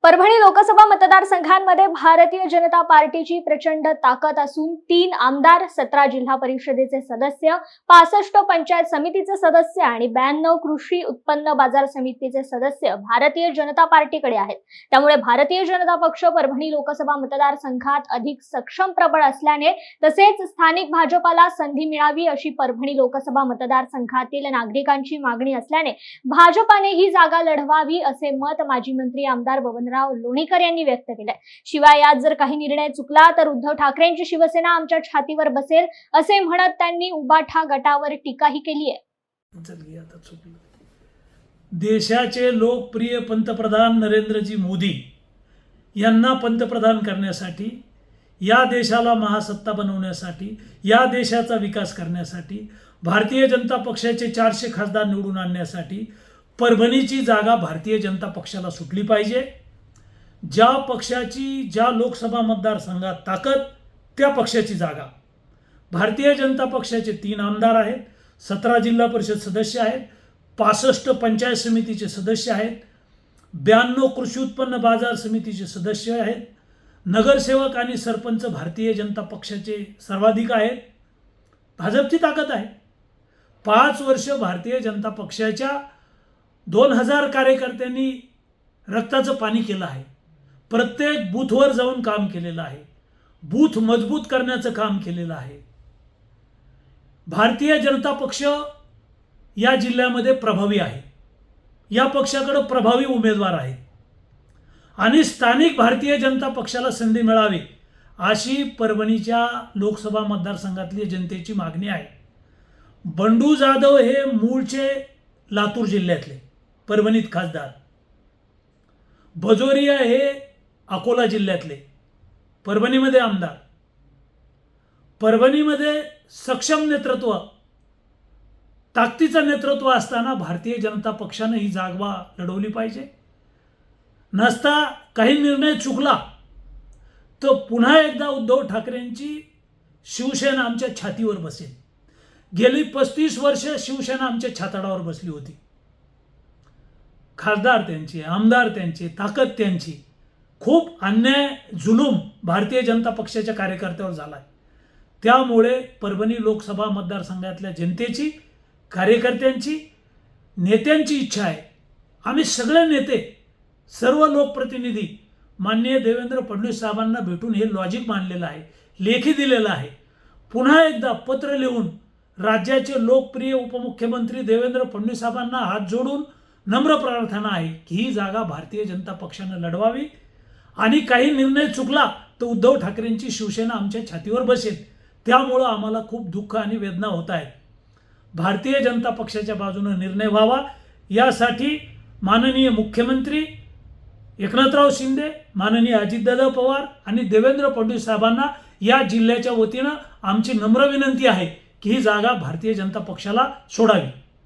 परभणी लोकसभा मतदारसंघांमध्ये भारतीय जनता पार्टीची प्रचंड ताकद असून 3 आमदार, 17 जिल्हा परिषदेचे सदस्य, 65 पंचायत समितीचे सदस्य आणि 92 कृषी उत्पन्न बाजार समितीचे सदस्य भारतीय जनता पार्टीकडे आहेत। त्यामुळे भारतीय जनता पक्ष परभणी लोकसभा मतदारसंघात अधिक सक्षम प्रबळ असल्याने तसेच स्थानिक भाजपाला संधी मिळावी अशी परभणी लोकसभा मतदारसंघातील नागरिकांची मागणी असल्याने भाजपाने ही जागा लढवावी असे मत माजी मंत्री आमदार बबनराव लोणीकर यांनी व्यक्त केले। शिवाय यात जर काही निर्णय चुकला तर उद्धव ठाकरेंची शिवसेना आमच्या छातीवर बसेल असे म्हणत त्यांनी उबाठा गटावर टीकाही केली आहे। देशाचे लोकप्रिय पंतप्रधान नरेंद्रजी मोदी यांना पंतप्रधान करण्यासाठी, या देशाला महासत्ता बनवण्यासाठी, या देशाचा विकास करण्यासाठी, भारतीय जनता पक्षाचे 400 खासदार निवडून आणण्यासाठी परभणीची जागा भारतीय जनता पक्षाला सुटली पाहिजे। ज्या पक्षाची ज्या लोकसभा मतदारसंघात ताकद त्या पक्षाची जागा। भारतीय जनता पक्षाचे 3 आमदार आहेत, 17 जिल्हा परिषद सदस्य आहेत, 65 पंचायत समितीचे सदस्य आहेत, 92 कृषी उत्पन्न बाजार समितीचे सदस्य आहेत, नगरसेवक आणि सरपंच भारतीय जनता पक्षाचे सर्वाधिक आहेत। भाजपची ताकद आहे। 5 वर्ष भारतीय जनता पक्षाच्या 2000 कार्यकर्त्यांनी रक्ताचं पाणी केलं आहे। प्रत्येक बूथवर जाऊन काम केलेलं आहे। बूथ मजबूत करण्याचं काम केलेलं आहे। भारतीय जनता पक्ष या जिल्ह्यामध्ये प्रभावी आहे। या पक्षाकडे प्रभावी उमेदवार आहेत आणि स्थानिक भारतीय जनता पक्षाला संधी मिळावी अशी परभणीच्या लोकसभा मतदारसंघातली जनतेची मागणी आहे। बंडू जाधव हे मूळचे लातूर जिल्ह्यातले, परभणीत खासदार। भजोरिया हे अकोला जिल्ह्यातले, परभणीमध्ये आमदार। परभणीमध्ये सक्षम नेतृत्व, ताकदीचं नेतृत्व असताना भारतीय जनता पक्षाने ही जागा लढवली पाहिजे। नसता काही निर्णय चुकला तर पुन्हा एकदा उद्धव ठाकरेंची शिवसेना आमच्या छातीवर बसेल। गेली 35 वर्ष शिवसेना आमच्या छाताडावर बसली होती। खासदार त्यांचे, आमदार त्यांचे, ताकद त्यांची। खूप अन्याय, जुलूम भारतीय जनता पक्षाच्या कार्यकर्त्यावर झाला आहे। त्यामुळे परभणी लोकसभा मतदारसंघातल्या जनतेची, कार्यकर्त्यांची, नेत्यांची इच्छा आहे, आम्ही सगळे नेते, सर्व लोकप्रतिनिधी माननीय देवेंद्र फडणवीस साहेबांना भेटून हे लॉजिक मांडलेलं आहे, लेखी दिलेलं आहे। पुन्हा एकदा पत्र लिहून राज्याचे लोकप्रिय उपमुख्यमंत्री देवेंद्र फडणवीस साहेबांना हात जोडून नम्र प्रार्थना आहे की ही जागा भारतीय जनता पक्षाने लढवावी आणि काही निर्णय चुकला तर उद्धव ठाकरेंची शिवसेना आमच्या छातीवर बसेल। त्यामुळे आम्हाला खूप दुःख आणि वेदना होत आहेत। भारतीय जनता पक्षाच्या बाजूने निर्णय व्हावा यासाठी माननीय मुख्यमंत्री एकनाथराव शिंदे, माननीय अजितदादा पवार आणि देवेंद्र फडणवीस साहेबांना या जिल्ह्याच्या वतीने आमची नम्र विनंती आहे की ही जागा भारतीय जनता पक्षाला सोडावी।